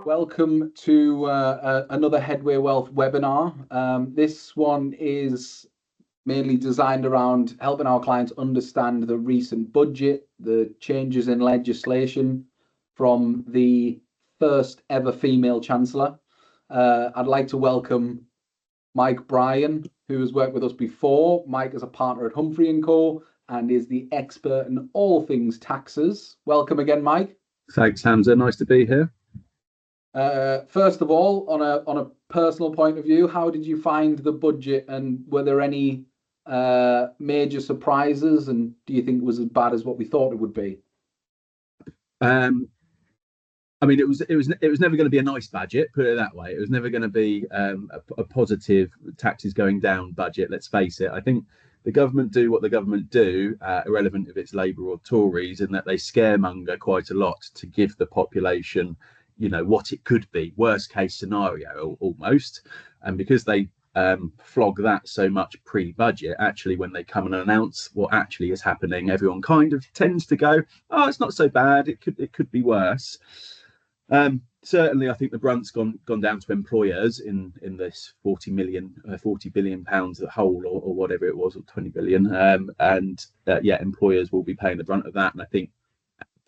Welcome to another Headway Wealth webinar. This one is mainly designed around helping our clients understand the recent budget, the changes in legislation from the first ever female Chancellor. I'd like to welcome Mike Bryan, who has worked with us before. Mike is a partner at Humphrey & Co. and is the expert in all things taxes. Welcome again, Mike. Thanks, Hamzah. Nice to be here. First of all, on a personal point of view, how did you find the budget, and were there any major surprises? And do you think it was as bad as what we thought it would be? I mean, it was never going to be a nice budget, put it that way. It was never going to be a positive taxes going down budget. Let's face it. I think the government do what the government do, irrelevant if it's Labour or Tories, in that they scaremonger quite a lot to give the population, you know, what it could be, worst case scenario almost. And because they flog that so much pre-budget, actually when they come and announce what actually is happening, everyone kind of tends to go, oh, it's not so bad, it could be worse. Certainly I think the brunt's gone down to employers in this 40 billion pounds at whole, or whatever it was, or 20 billion, yeah, employers will be paying the brunt of that. And I think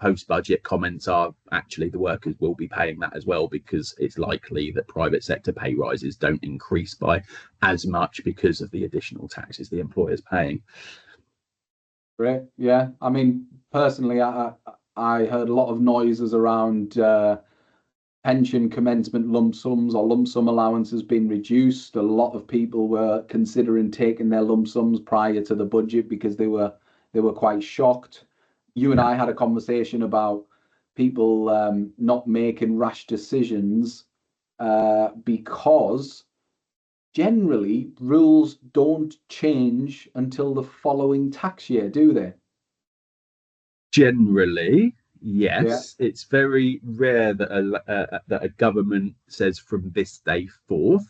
post-budget comments are actually the workers will be paying that as well, because it's likely that private sector pay rises don't increase by as much because of the additional taxes the employer's paying. Great. Yeah, I mean, personally, I heard a lot of noises around pension commencement lump sums or lump sum allowances being reduced. A lot of people were considering taking their lump sums prior to the budget because they were quite shocked. You and I had a conversation about people not making rash decisions because generally rules don't change until the following tax year, do they? Generally, yes. Yeah. It's very rare that a government says from this day forth,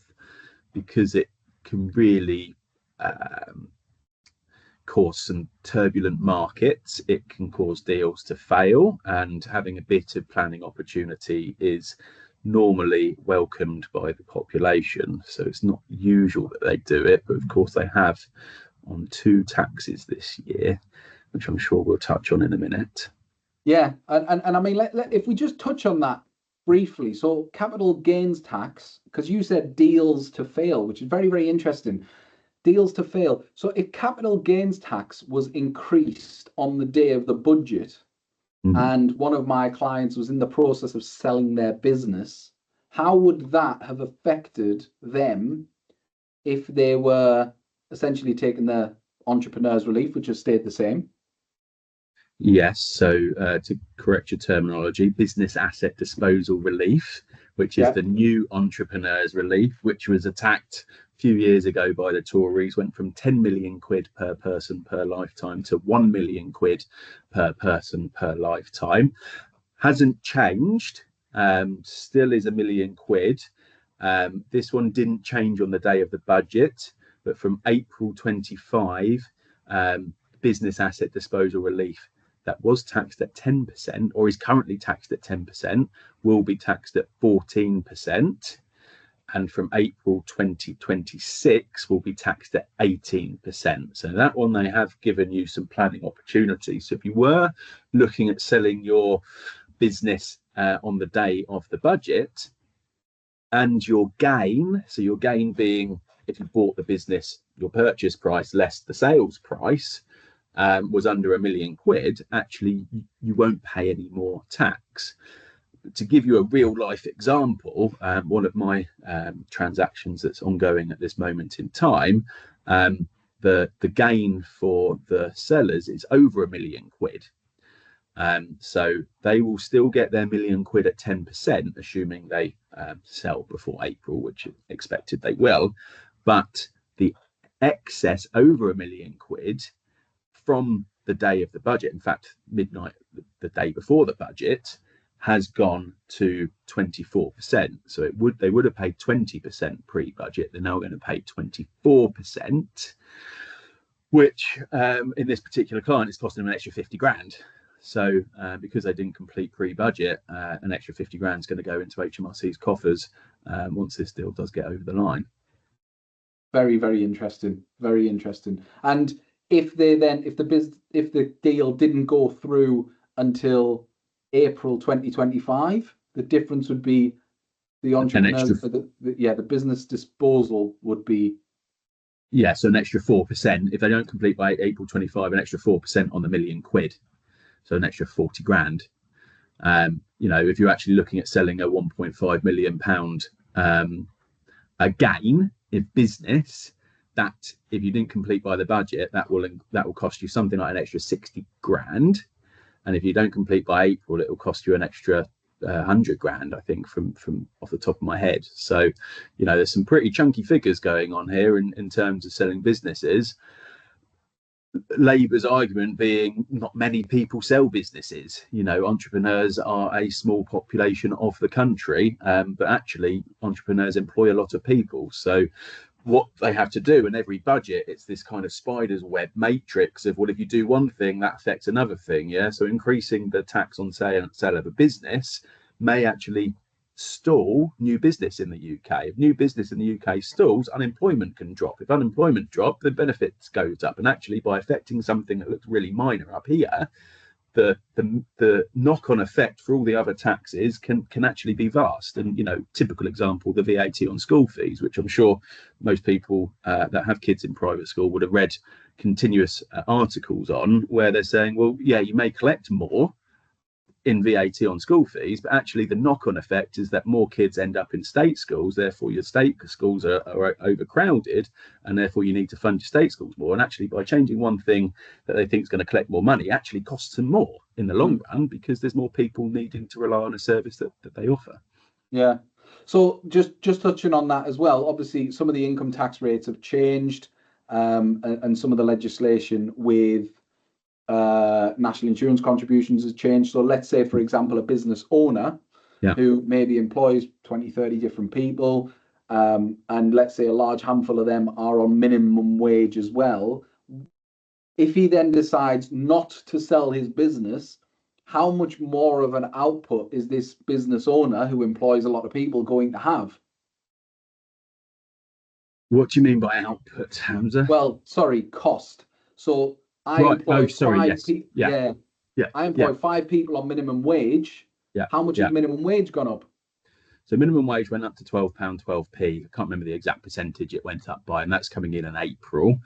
because it can really cause some turbulent markets. It can cause deals to fail, and having a bit of planning opportunity is normally welcomed by the population. So it's not usual that they do it, but of course they have on 2 taxes this year, which I'm sure we'll touch on in a minute. Yeah, and I mean, if we just touch on that briefly. So capital gains tax, because you said deals to fail, which is very, very interesting. Deals to fail. So if capital gains tax was increased on the day of the budget, and one of my clients was in the process of selling their business, how would that have affected them if they were essentially taking the entrepreneur's relief, which has stayed the same? Yes, so to correct your terminology, business asset disposal relief, which is the new entrepreneur's relief, which was attacked a few years ago by the Tories, went from 10 million quid per person per lifetime to 1 million quid per person per lifetime. Hasn't changed, still is 1 million quid. This one didn't change on the day of the budget, but from April 25, business asset disposal relief that was taxed at 10% or is currently taxed at 10% will be taxed at 14%. And from April 2026 will be taxed at 18%. So that one, they have given you some planning opportunities. So if you were looking at selling your business on the day of the budget, and your gain, so your gain being if you bought the business, your purchase price less the sales price, was under 1 million quid, actually you won't pay any more tax. To give you a real life example, one of my transactions that's ongoing at this moment in time, the gain for the sellers is over 1 million quid. So they will still get their 1 million quid at 10%, assuming they sell before April, which is expected they will. But the excess over 1 million quid from the day of the budget, in fact, midnight, the day before the budget, has gone to 24%. So they would have paid 20% pre-budget. They're now going to pay 24%, which in this particular client is costing them an extra 50 grand. So because they didn't complete pre-budget, an extra 50 grand is going to go into HMRC's coffers once this deal does get over the line. Very, very interesting. Very interesting. And if the deal didn't go through until April 2025, the difference would be the entrepreneurs, the business disposal would be. Yeah, so an extra 4%. If they don't complete by April 25, an extra 4% on the £1 million. So an extra 40 grand. If you're actually looking at selling a £1.5 million a gain in business, that if you didn't complete by the budget, that will cost you something like an extra 60 grand. And if you don't complete by April, it will cost you an extra 100 grand, I think, from off the top of my head. So, there's some pretty chunky figures going on here in terms of selling businesses. Labour's argument being not many people sell businesses. Entrepreneurs are a small population of the country, but actually entrepreneurs employ a lot of people. So what they have to do in every budget, it's this kind of spider's web matrix of, well, if you do one thing, that affects another thing. Yeah. So increasing the tax on sale of a business may actually stall new business in the UK. If new business in the UK stalls, unemployment can drop. If unemployment drops, the benefits goes up. And actually, by affecting something that looks really minor up here, the knock-on effect for all the other taxes can actually be vast. And typical example, the VAT on school fees, which I'm sure most people that have kids in private school would have read continuous articles on, where they're saying, well, yeah, you may collect more in VAT on school fees, but actually the knock-on effect is that more kids end up in state schools, therefore your state schools are overcrowded, and therefore you need to fund your state schools more. And actually, by changing one thing that they think is going to collect more money, actually costs them more in the long run, because there's more people needing to rely on a service that they offer. Yeah. So just touching on that as well, obviously some of the income tax rates have changed, and some of the legislation with national insurance contributions has changed. So let's say, for example, a business owner who maybe employs 20, 30 different people, and let's say a large handful of them are on minimum wage as well. If he then decides not to sell his business, how much more of an output is this business owner who employs a lot of people going to have? What do you mean by output, Hamzah? Well, sorry, cost. So I employ five people. I employ 5 people on minimum wage. Yeah. How much has minimum wage gone up? So minimum wage went up to £12.12p. I can't remember the exact percentage it went up by, and that's coming in April.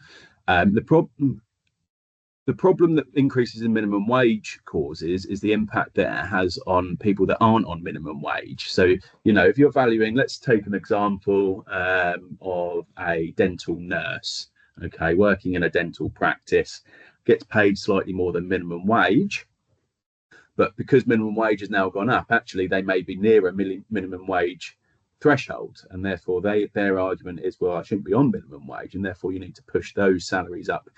The problem that increases in minimum wage causes is the impact that it has on people that aren't on minimum wage. So, if you're valuing, let's take an example of a dental nurse, okay, working in a dental practice, gets paid slightly more than minimum wage. But because minimum wage has now gone up, actually, they may be near a minimum wage threshold. And therefore, their argument is, well, I shouldn't be on minimum wage. And therefore, you need to push those salaries up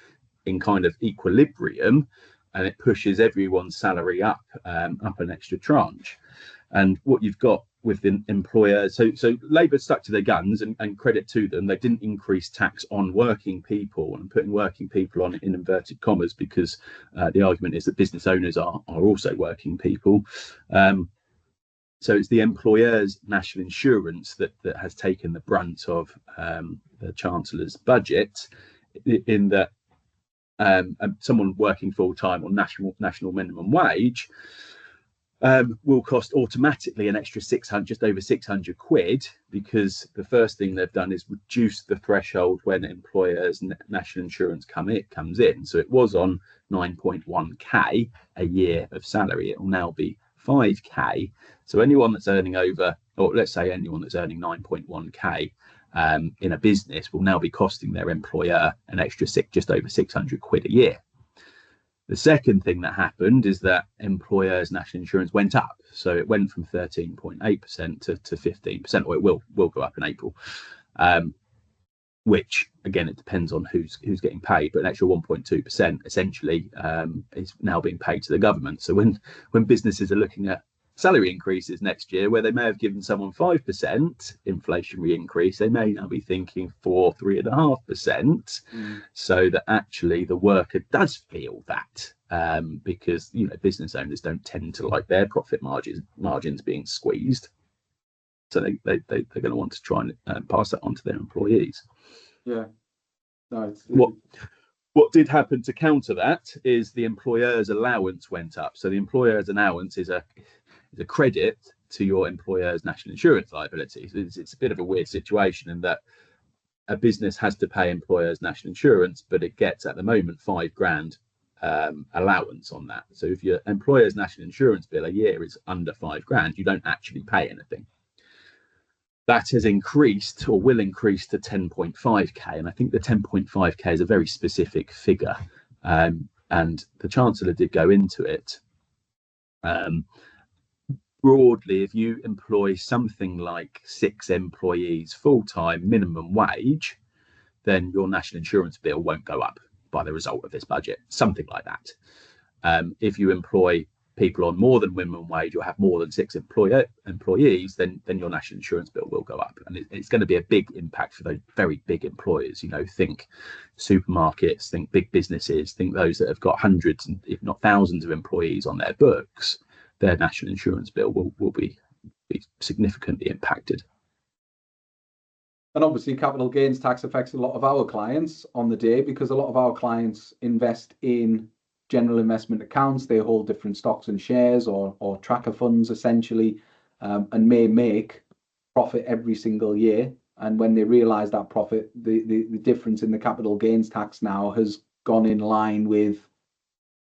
in kind of equilibrium, and it pushes everyone's salary up an extra tranche. And what you've got with the employers, so Labour stuck to their guns, and credit to them, they didn't increase tax on working people, and putting working people on in inverted commas, because the argument is that business owners are also working people. So it's the employer's national insurance that has taken the brunt of the Chancellor's budget, in that someone working full-time on national minimum wage will cost automatically an extra just over 600 quid, because the first thing they've done is reduce the threshold when employers' national insurance comes in. So it was on 9.1k a year of salary. It will now be 5k. So anyone that's earning over, or let's say anyone that's earning 9.1k in a business, will now be costing their employer an extra just over 600 quid a year. The second thing that happened is that employers' national insurance went up. So it went from 13.8% to 15%, or it will go up in April, which again, it depends on who's getting paid, but an extra 1.2% essentially is now being paid to the government. So when businesses are looking at salary increases next year, where they may have given someone 5% inflationary increase, they may now be thinking 4, 3.5%, so that actually the worker does feel that, because business owners don't tend to like their profit margins being squeezed, so they're going to want to try and pass that on to their employees. Yeah. No, What did happen to counter that is the employer's allowance went up. So the employer's allowance is a credit to your employer's national insurance liability. So it's a bit of a weird situation in that a business has to pay employer's national insurance, but it gets at the moment £5,000 allowance on that. So if your employer's national insurance bill a year is under £5,000, you don't actually pay anything. That has increased, or will increase, to 10.5k, and I think the 10.5k is a very specific figure, and the Chancellor did go into it. Broadly, if you employ something like 6 employees full-time minimum wage, then your national insurance bill won't go up by the result of this budget, something like that. If you employ people on more than minimum wage or have more than 6 employees, then your national insurance bill will go up, and it's going to be a big impact for those very big employers. Think supermarkets, think big businesses, think those that have got hundreds, if not thousands, of employees on their books. Their national insurance bill will be significantly impacted. And obviously capital gains tax affects a lot of our clients on the day, because a lot of our clients invest in general investment accounts. They hold different stocks and shares, or tracker funds essentially, and may make profit every single year. And when they realize that profit, the difference in the capital gains tax now has gone in line with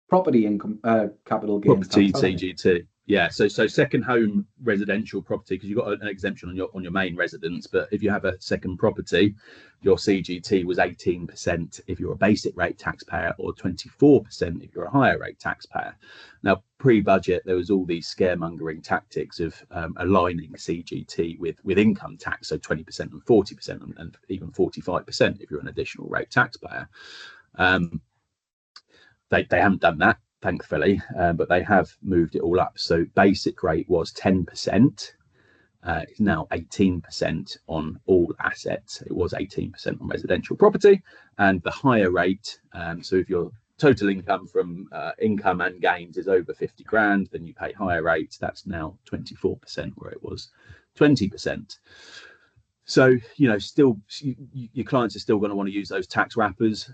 property income, capital gains property tax, CGT. Yeah, so second home residential property, because you've got an exemption on your main residence, but if you have a second property, your CGT was 18% if you're a basic rate taxpayer, or 24% if you're a higher rate taxpayer. Now, pre-budget, there was all these scaremongering tactics of aligning CGT with income tax, so 20% and 40% and even 45% if you're an additional rate taxpayer. They haven't done that, thankfully, but they have moved it all up. So basic rate was 10%. It's now 18% on all assets. It was 18% on residential property, and the higher rate. So if your total income from income and gains is over 50 grand, then you pay higher rates. That's now 24%, where it was 20%. So, still, your clients are still going to want to use those tax wrappers.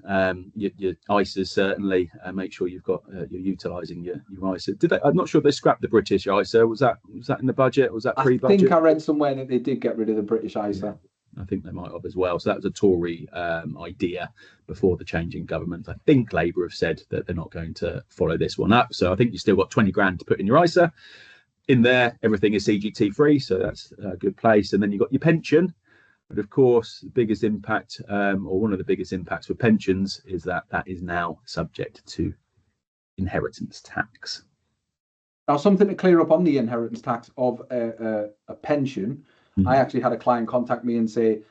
Your ISAs, certainly, make sure you're utilising your ISA. I'm not sure if they scrapped the British ISA. Was that in the budget? Was that pre-budget? I think I read somewhere that they did get rid of the British ISA. Yeah, I think they might have as well. So that was a Tory idea before the change in government. I think Labour have said that they're not going to follow this one up. So I think you've still got 20 grand to put in your ISA. In there, everything is CGT free, so that's a good place. And then you've got your pension. But of course, the biggest impact, or one of the biggest impacts for pensions, is that is now subject to inheritance tax. Now, something to clear up on the inheritance tax of a pension. I actually had a client contact me and say,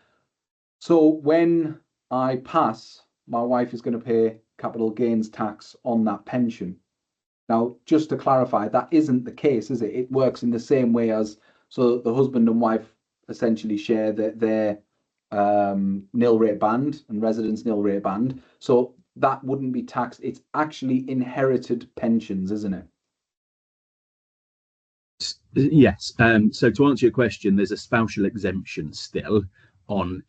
so when I pass, my wife is going to pay capital gains tax on that pension. Now, just to clarify, that isn't the case, is it? It works in the same way as, so the husband and wife essentially share their nil rate band and residence nil rate band. So that wouldn't be taxed. It's actually inherited pensions, isn't it? Yes. So to answer your question, there's a spousal exemption still on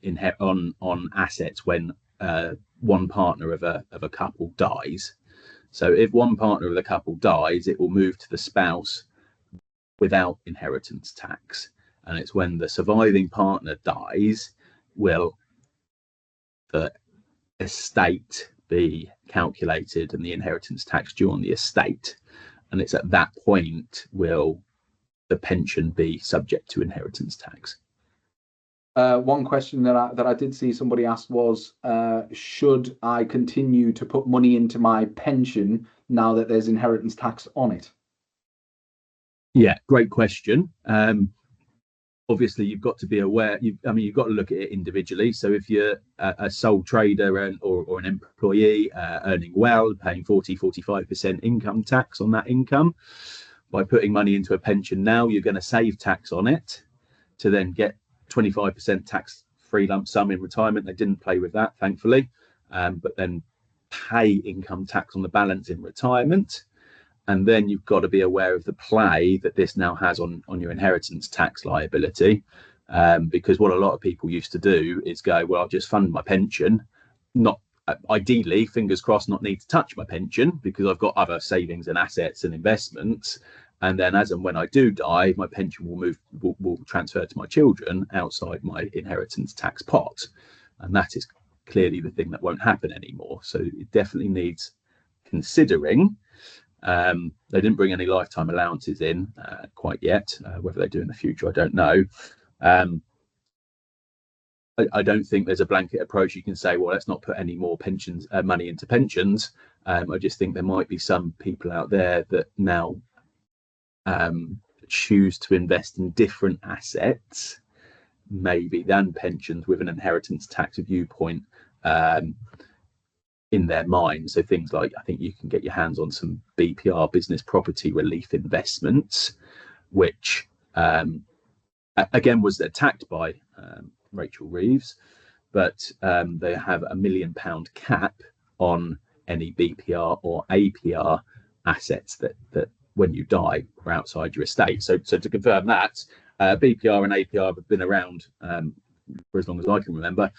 assets when one partner of a couple dies. So if one partner of the couple dies, it will move to the spouse without inheritance tax. And it's when the surviving partner dies, will the estate be calculated and the inheritance tax due on the estate. And it's at that point will the pension be subject to inheritance tax. One question that I did see somebody asked was, should I continue to put money into my pension now that there's inheritance tax on it? Yeah, great question. Obviously, you've got to be aware. You've got to look at it individually. So if you're a sole trader or an employee earning well, paying 40-45% income tax on that income, by putting money into a pension now, you're going to save tax on it to then get 25% tax-free lump sum in retirement. They didn't play with that, thankfully, but then pay income tax on the balance in retirement. And then you've got to be aware of the play that this now has on your inheritance tax liability, because what a lot of people used to do is go, well, I'll just fund my pension, not ideally, fingers crossed, not need to touch my pension because I've got other savings and assets and investments. And then as and when I do die, my pension will transfer to my children outside my inheritance tax pot. And that is clearly the thing that won't happen anymore. So it definitely needs considering. They didn't bring any lifetime allowances in quite yet. Whether they do in the future, I don't know. I don't think there's a blanket approach. You can say, well, let's not put any more pensions money into pensions. I just think there might be some people out there that now choose to invest in different assets, maybe than pensions, with an inheritance tax viewpoint in their mind. So things like, I think you can get your hands on some BPR, business property relief investments, which again was attacked by Rachel Reeves, but they have £1 million cap on any BPR or APR assets that when you die are outside your estate. So to confirm that, BPR and APR have been around for as long as I can remember.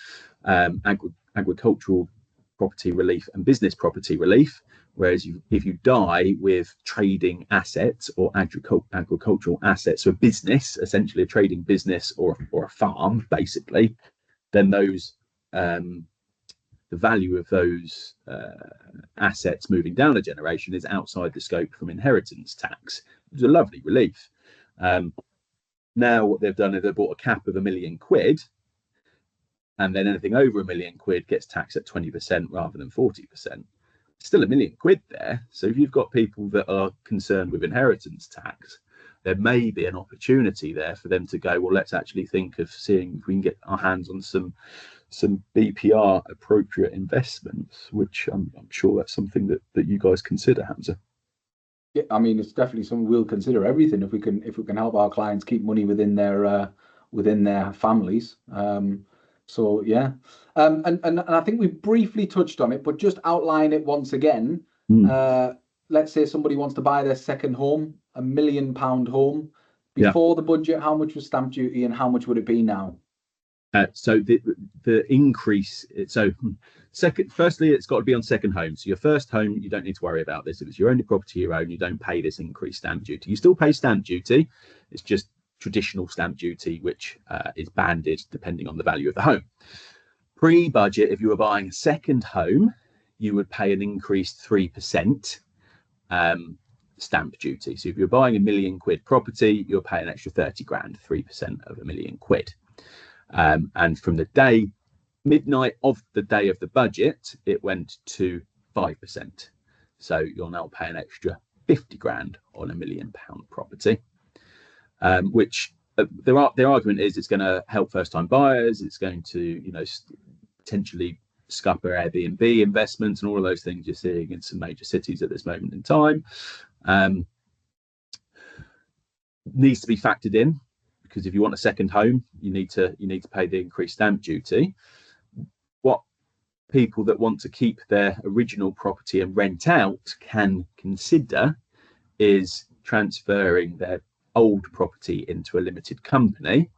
Agricultural property relief and business property relief, whereas if you die with trading assets or agricultural assets, so a business, essentially a trading business or a farm, basically, then those the value of those assets moving down a generation is outside the scope from inheritance tax. It was a lovely relief. Now what they've done is they've bought a cap of £1 million, and then anything over £1 million gets taxed at 20% rather than 40%. Still £1 million there. So if you've got people that are concerned with inheritance tax, there may be an opportunity there for them to go, well, let's actually think of seeing if we can get our hands on some BPR appropriate investments, which I'm sure that's something that you guys consider, Hamzah. Yeah, I mean, it's definitely something we'll consider everything if we can help our clients keep money within their families. So yeah, and I think we briefly touched on it, but just outline it once again. Let's say somebody wants to buy their second home, £1 million home. Before the budget, how much was stamp duty and how much would it be now? So the increase. So firstly, it's got to be on second home. So your first home, you don't need to worry about this. If it's your only property you own, you don't pay this increased stamp duty. You still pay stamp duty. It's just traditional stamp duty, which is banded depending on the value of the home. Pre-budget, if you were buying a second home, you would pay an increased 3% stamp duty. So if you're buying £1 million property, you'll pay an extra 30 grand, 3% of £1 million. And from the midnight of the day of the budget, it went to 5%. So you'll now pay an extra 50 grand on £1 million property. Which their argument is it's going to help first-time buyers. It's going to, potentially scupper Airbnb investments and all of those things you're seeing in some major cities at this moment in time. Needs to be factored in, because if you want a second home, you need to pay the increased stamp duty. What people that want to keep their original property and rent out can consider is transferring their old property into a limited company.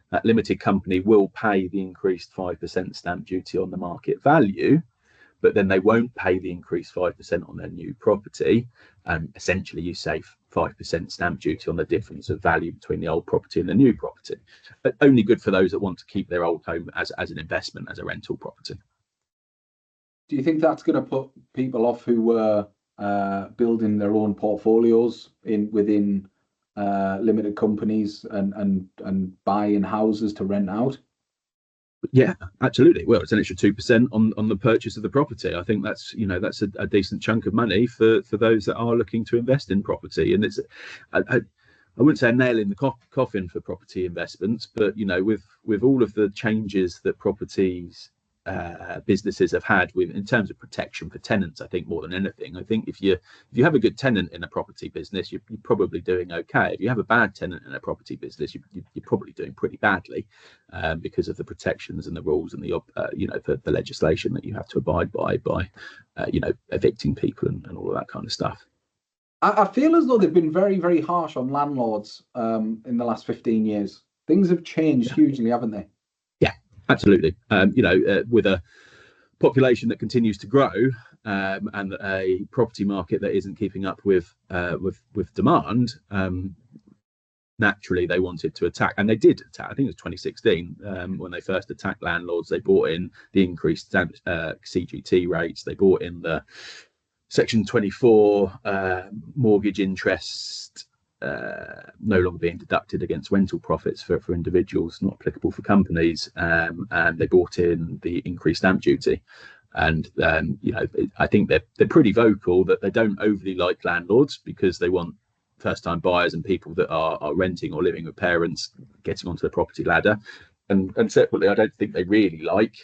That limited company will pay the increased 5% stamp duty on the market value, but then they won't pay the increased 5% on their new property. Essentially, you save 5% stamp duty on the difference of value between the old property and the new property. But only good for those that want to keep their old home as an investment, as a rental property. Do you think that's going to put people off who were building their own portfolios within limited companies and buying houses to rent out? Yeah, absolutely. Well, it's an extra 2% on the purchase of the property. I think that's a decent chunk of money for those that are looking to invest in property. And it's I wouldn't say a nail in the coffin for property investments, but with all of the changes that properties businesses have had with in terms of protection for tenants. I think more than anything, I think if you have a good tenant in a property business, you're probably doing okay. If you have a bad tenant in a property business, you're probably doing pretty badly, because of the protections and the rules and the legislation that you have to abide by evicting people and all of that kind of stuff. I feel as though they've been very, very harsh on landlords in the last 15 years. Things have changed hugely, haven't they? Yeah, absolutely. With a population that continues to grow, and a property market that isn't keeping up with demand, naturally they wanted to attack, and they did attack. I think it was 2016 when they first attacked landlords. They brought in the increased CGT rates. They brought in the Section 24 mortgage interest no longer being deducted against rental profits for individuals, not applicable for companies, and they brought in the increased stamp duty. And I think they're pretty vocal that they don't overly like landlords because they want first-time buyers and people that are renting or living with parents getting onto the property ladder. And separately, I don't think they really like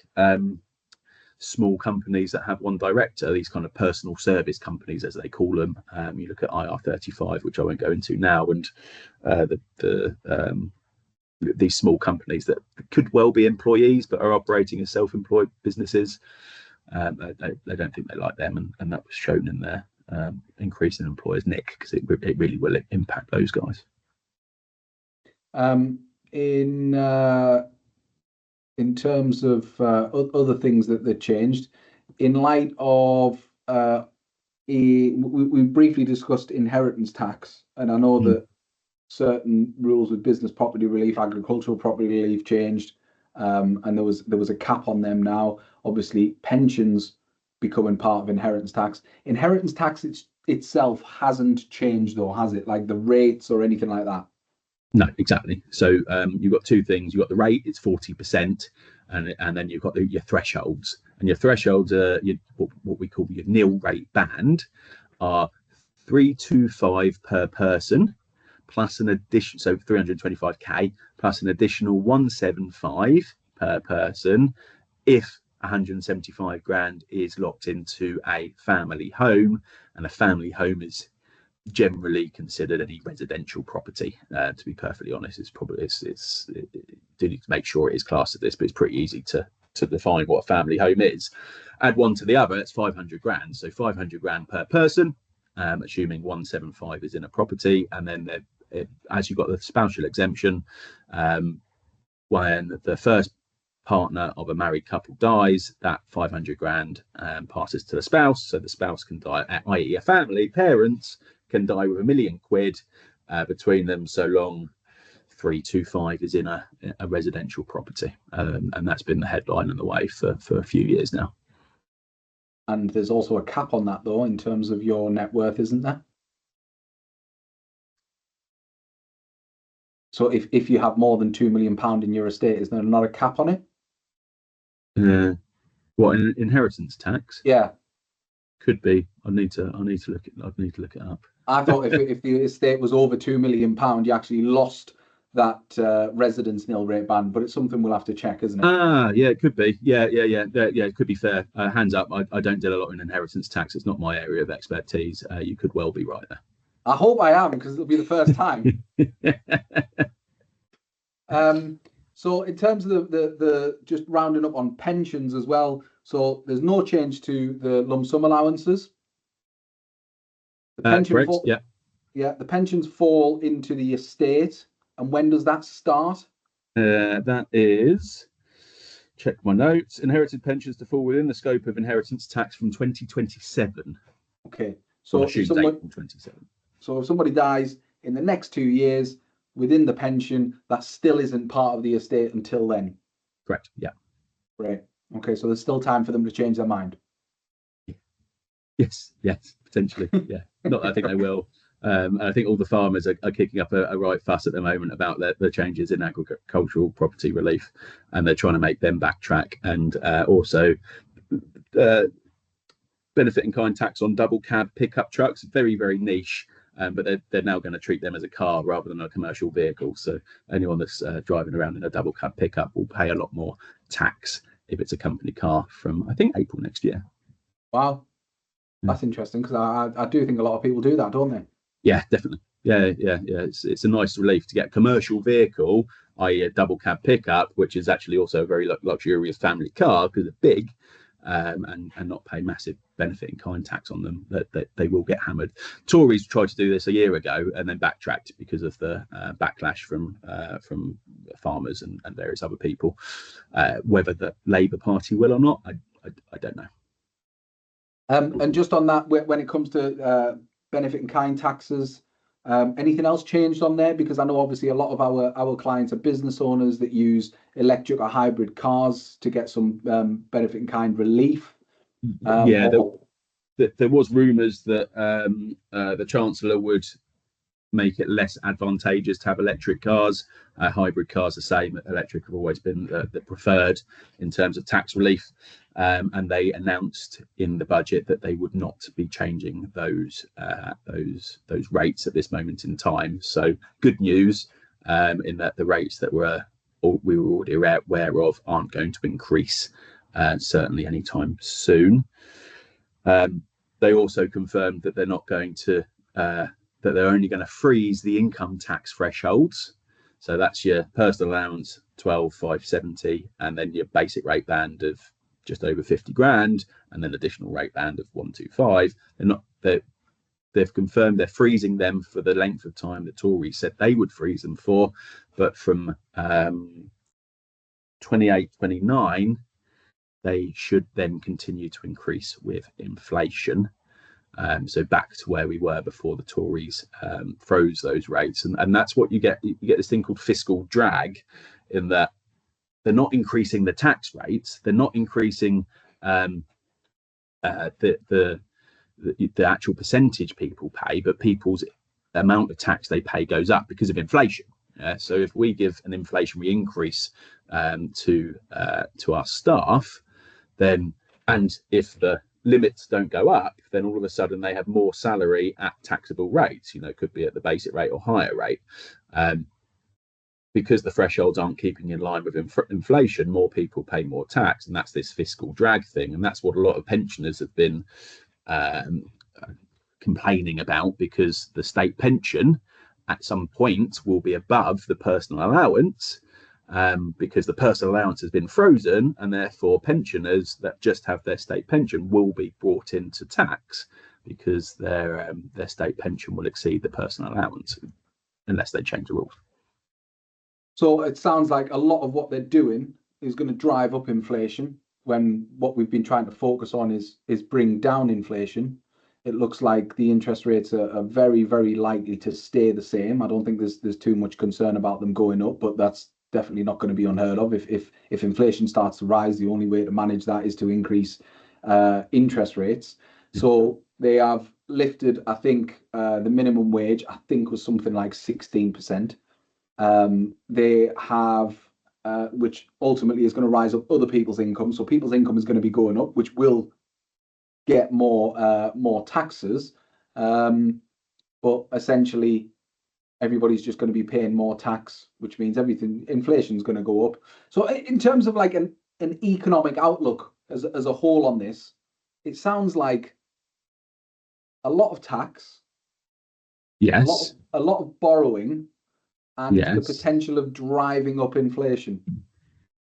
small companies that have one director, these kind of personal service companies, as they call them. You look at IR35, which I won't go into now, and these small companies that could well be employees but are operating as self-employed businesses. They don't think they like them, and that was shown in their increase in employers' NIC, because it really will impact those guys. In terms of other things that changed, in light of we briefly discussed inheritance tax, and I know that certain rules with business property relief, agricultural property relief changed, and there was a cap on them now. Obviously, pensions becoming part of inheritance tax. Inheritance tax itself hasn't changed, though, has it? Like the rates or anything like that? No, exactly. So you've got two things. You've got the rate, it's 40%, and then you've got your thresholds. And your thresholds are what we call your nil rate band, are 325 per person, plus an addition, so 325k, plus an additional 175 per person if 175 grand is locked into a family home, and a family home is generally considered any residential property. To be perfectly honest, do need to make sure it is classed as this, but it's pretty easy to define what a family home is. Add one to the other, it's 500 grand. So 500 grand per person, assuming 175 is in a property, and then as you've got the spousal exemption, when the first partner of a married couple dies, that 500 grand passes to the spouse. So the spouse can die, i.e. a family, parents can die with £1 million between them, so long 325 is in a residential property. And that's been the headline and the way for a few years now. And there's also a cap on that, though, in terms of your net worth, isn't there? So if you have more than £2 million in your estate, is there not a cap on it? What, inheritance tax? Yeah, could be. I need to look it up. I thought if the estate was over £2 million, you actually lost that residence nil rate band, but it's something we'll have to check, isn't it? Yeah, it could be. Yeah, it could be fair. Hands up, I don't deal a lot in inheritance tax. It's not my area of expertise. You could well be right there. I hope I am, because it'll be the first time. So in terms of the just rounding up on pensions as well, so there's no change to the lump sum allowances. The pension correct, yeah. Yeah, the pensions fall into the estate. And when does that start? That is, check my notes, inherited pensions to fall within the scope of inheritance tax from 2027. Okay, so if somebody dies in the next 2 years within the pension, that still isn't part of the estate until then. Correct, yeah. Right. Okay, so there's still time for them to change their mind. Yes, potentially. Yeah, not. I think they will. And I think all the farmers are kicking up a right fuss at the moment about the changes in agricultural property relief, and they're trying to make them backtrack, and also benefit in kind tax on double cab pickup trucks. Very, very niche, but they're now going to treat them as a car rather than a commercial vehicle. So anyone that's driving around in a double cab pickup will pay a lot more tax if it's a company car from, I think, April next year. Wow, that's interesting, because I do think a lot of people do that, don't they? Yeah, definitely. Yeah. It's a nice relief to get a commercial vehicle, i.e. a double cab pickup, which is actually also a very luxurious family car because they're big, and not pay massive benefit in kind tax on them. That they will get hammered. Tories tried to do this a year ago and then backtracked because of the backlash from farmers and various other people. Whether the Labour Party will or not, I don't know. And just on that, when it comes to benefit in kind taxes, anything else changed on there? Because I know obviously a lot of our clients are business owners that use electric or hybrid cars to get some benefit in kind relief. There was rumours that the Chancellor would make it less advantageous to have electric cars. Hybrid cars, the same. Electric have always been the preferred in terms of tax relief. And they announced in the budget that they would not be changing those rates at this moment in time. So good news, in that the rates that we were already aware of aren't going to increase, certainly anytime soon. They also confirmed that they're not going to that they're only going to freeze the income tax thresholds. So that's your personal allowance 12,570, and then your basic rate band of just over 50 grand, and then additional rate band of 125. They've confirmed they're freezing them for the length of time that Tories said they would freeze them for, but from 28-29 they should then continue to increase with inflation. So back to where we were before the Tories froze those rates, and that's what you get. You get this thing called fiscal drag, in that they're not increasing the tax rates, they're not increasing the actual percentage people pay, but people's amount of tax they pay goes up because of inflation. So if we give an inflationary increase to our staff, then, and if the limits don't go up, then all of a sudden they have more salary at taxable rates. Could be at the basic rate or higher rate. Because the thresholds aren't keeping in line with inflation, more people pay more tax, and that's this fiscal drag thing. And that's what a lot of pensioners have been complaining about, because the state pension at some point will be above the personal allowance, because the personal allowance has been frozen, and therefore pensioners that just have their state pension will be brought into tax, because their state pension will exceed the personal allowance unless they change the rules. So it sounds like a lot of what they're doing is going to drive up inflation, when what we've been trying to focus on is bring down inflation. It looks like the interest rates are very, very likely to stay the same. I don't think there's too much concern about them going up, but that's definitely not going to be unheard of. If inflation starts to rise, the only way to manage that is to increase interest rates. So they have lifted, I think, the minimum wage, I think, was something like 16%. They have, which ultimately is going to rise up other people's income. So people's income is going to be going up, which will get more taxes. But essentially, everybody's just going to be paying more tax, which means inflation is going to go up. So in terms of like an economic outlook as a whole on this, it sounds like a lot of tax, yes, a lot of borrowing, and yes, the potential of driving up inflation.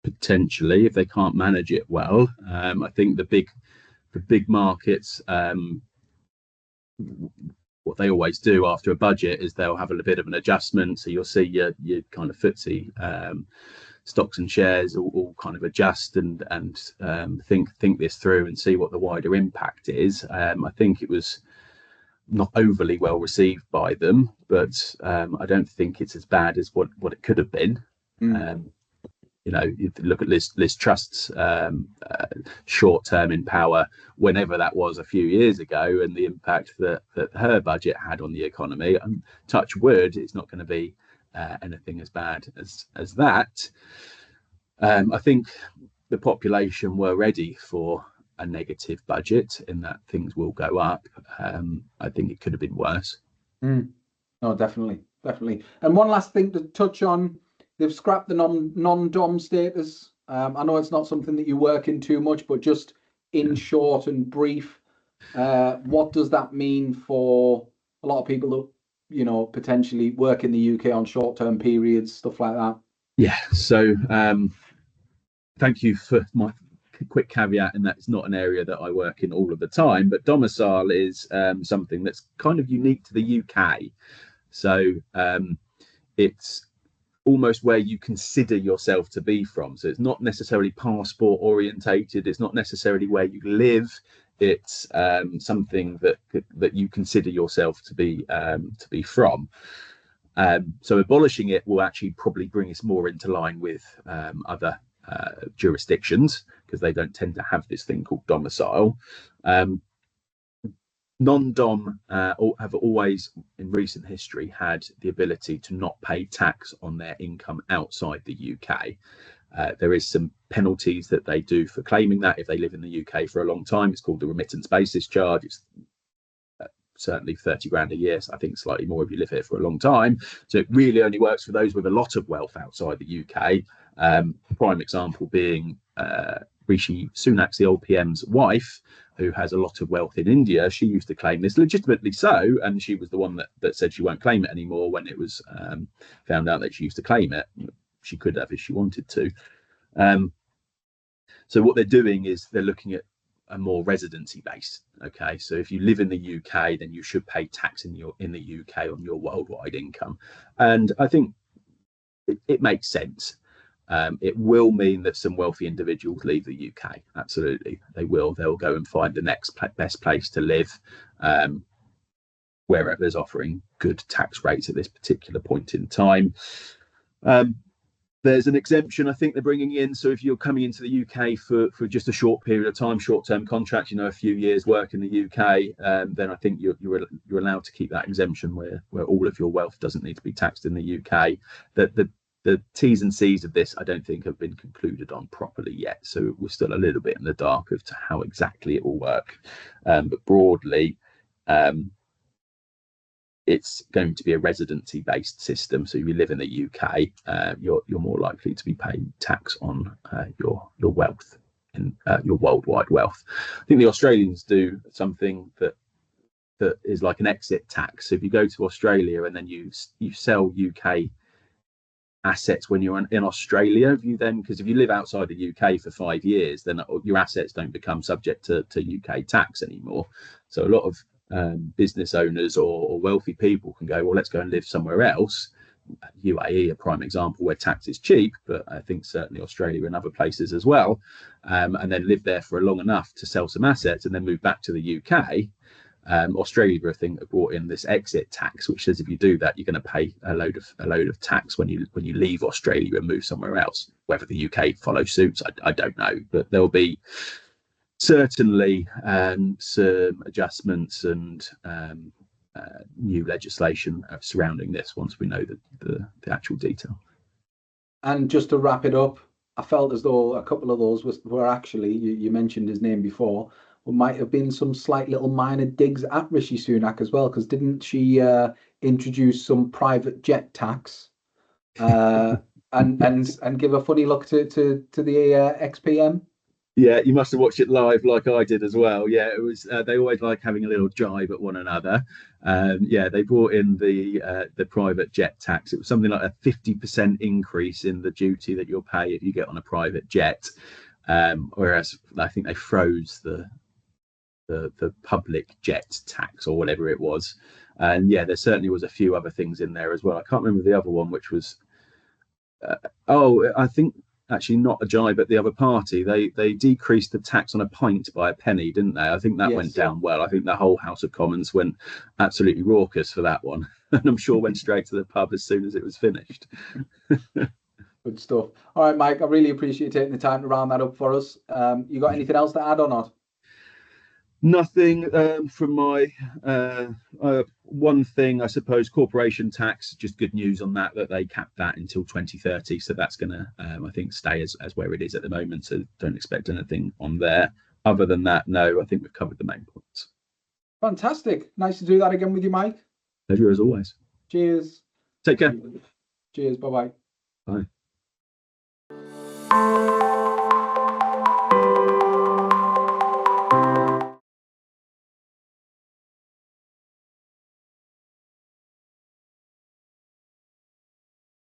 Potentially, if they can't manage it well. I think the big markets, what they always do after a budget is they'll have a bit of an adjustment. So you'll see your kind of FTSE stocks and shares all kind of adjust and think this through and see what the wider impact is. I think it was not overly well received by them, but I don't think it's as bad as what it could have been. You look at Liz Truss's short term in power, whenever that was a few years ago, and the impact that her budget had on the economy. And touch wood, it's not going to be anything as bad as that. I think the population were ready for a negative budget, in that things will go up. I think it could have been worse. No, definitely. And one last thing to touch on: they've scrapped the non-Ndom status I know it's not something that you work in too much, but just in short and brief, what does that mean for a lot of people that, potentially work in the UK on short-term periods, stuff like that? Yeah. So thank you for my quick caveat in that it's not an area that I work in all of the time, but domicile is something that's kind of unique to the UK. So it's almost where you consider yourself to be from. So it's not necessarily passport orientated. It's not necessarily where you live. It's something that you consider yourself to be from. So abolishing it will actually probably bring us more into line with other jurisdictions, because they don't tend to have this thing called domicile. Non-dom have always in recent history had the ability to not pay tax on their income outside the UK. There is some penalties that they do for claiming that if they live in the UK for a long time. It's called the remittance basis charge. It's certainly 30 grand a year. So I think slightly more if you live here for a long time. So it really only works for those with a lot of wealth outside the UK. Prime example being Rishi Sunak's, the old PM's wife, who has a lot of wealth in India. She used to claim this legitimately so, and she was the one that said she won't claim it anymore when it was found out that she used to claim it. She could have if she wanted to. So what they're doing is they're looking at a more residency base. Okay, so if you live in the UK, then you should pay tax in the UK on your worldwide income, and I think it makes sense. It will mean that some wealthy individuals leave the UK. Absolutely, they will. They'll go and find the next best place to live, wherever is offering good tax rates at this particular point in time. There's an exemption I think they're bringing in. So if you're coming into the UK for just a short period of time, short-term contract, a few years work in the UK, then I think you're allowed to keep that exemption where all of your wealth doesn't need to be taxed in the UK. The T's and C's of this, I don't think, have been concluded on properly yet. So we're still a little bit in the dark as to how exactly it will work. But broadly, it's going to be a residency-based system. So if you live in the UK, you're more likely to be paying tax on your wealth and your worldwide wealth. I think the Australians do something that is like an exit tax. So if you go to Australia and then you sell UK assets when you're in Australia, because if you live outside the UK for 5 years, then your assets don't become subject to UK tax anymore. So a lot of business owners or wealthy people can go, well, let's go and live somewhere else. UAE, a prime example, where tax is cheap, but I think certainly Australia and other places as well, and then live there for long enough to sell some assets and then move back to the UK. Australia, I think, brought in this exit tax, which says if you do that, you're going to pay a load of tax when you leave Australia and move somewhere else. Whether the UK follows suit, I don't know, but there'll be certainly some adjustments and new legislation surrounding this once we know the actual detail. And just to wrap it up, I felt as though a couple of those were actually, you mentioned his name before, might have been some slight little minor digs at Rishi Sunak as well, because didn't she introduce some private jet tax and give a funny look to the ex-PM? Yeah, you must have watched it live like I did as well. Yeah, it was. They always like having a little jibe at one another. Yeah, they brought in the private jet tax. It was something like a 50% increase in the duty that you'll pay if you get on a private jet. Whereas I think they froze the public jet tax or whatever it was. And yeah, there certainly was a few other things in there as well. I can't remember the other one, which was I think actually not a jibe at the other party. They decreased the tax on a pint by a penny, didn't they? I think that went down well. I think the whole House of Commons went absolutely raucous for that one, and I'm sure went straight to the pub as soon as it was finished. Good stuff. All right, Mike, I really appreciate you taking the time to round that up for us. You got anything else to add or not? Nothing from my one thing, I suppose, corporation tax, just good news on that they capped that until 2030. So that's going to, I think, stay as where it is at the moment. So don't expect anything on there. Other than that, no, I think we've covered the main points. Fantastic. Nice to do that again with you, Mike. Pleasure as always. Cheers. Take care. Cheers. Bye-bye. Bye.